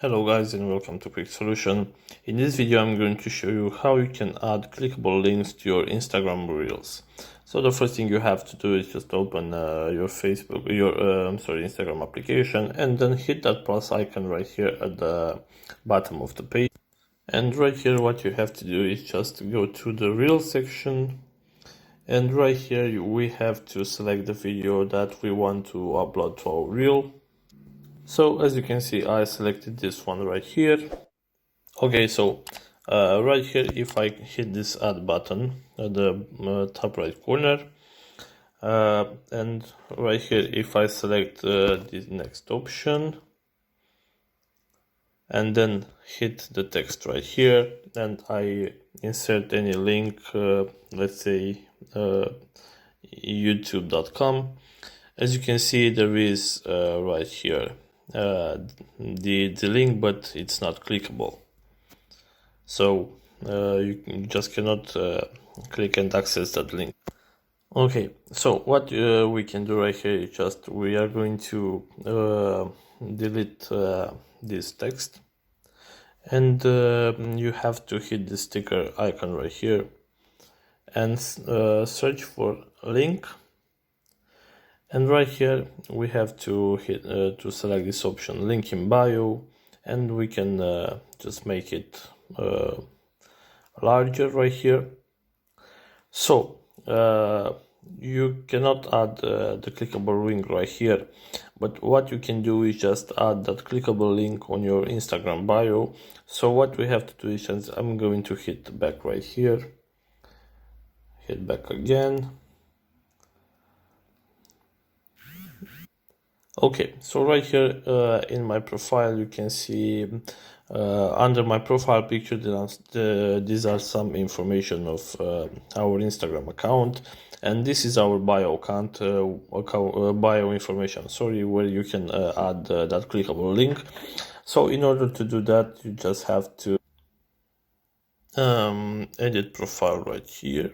Hello guys and welcome to Quick Solution. In this video I'm going to show you how you can add clickable links to your Instagram Reels. So the first thing you have to do is just open your Instagram application and then hit that plus icon right here at the bottom of the page. And right here what you have to do is just go to the Reel section, and right here we have to select the video that we want to upload to our Reel. So as you can see, I selected this one right here. Okay, so right here, if I hit this add button at the top right corner, and right here, if I select the next option, and then hit the text right here, and I insert any link, let's say youtube.com, as you can see, there is right here the link, but it's not clickable. So you just cannot click and access that link. Okay, so what we can do right here is just we are going to delete this text, and you have to hit the sticker icon right here and search for link. And right here we have to hit to select this option, link in bio, and we can just make it larger right here. So you cannot add the clickable link right here, but what you can do is just add that clickable link on your Instagram bio. So what we have to do is just, I'm going to hit back right here, hit back again. Okay, so right here in my profile you can see under my profile picture these are some information of our Instagram account, and this is our bio account, bio information, sorry, where you can add that clickable link. So in order to do that, you just have to edit profile right here.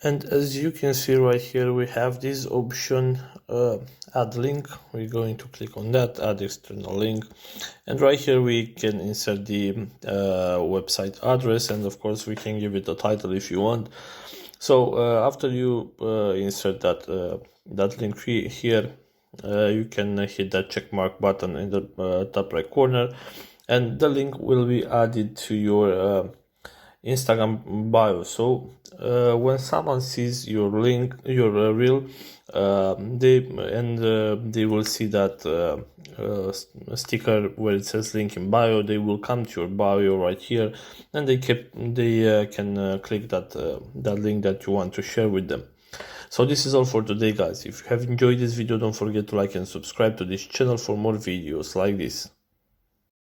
And as you can see right here, we have this option, add link. We're going to click on that, add external link. And right here we can insert the website address, and of course we can give it a title if you want. So after you insert that link here, you can hit that check mark button in the top right corner, and the link will be added to your Instagram bio. So when someone sees your link, your reel, they will see that sticker where it says link in bio. They will come to your bio right here, and they can click that link that you want to share with them. So this is all for today, guys. If you have enjoyed this video, don't forget to like and subscribe to this channel for more videos like this.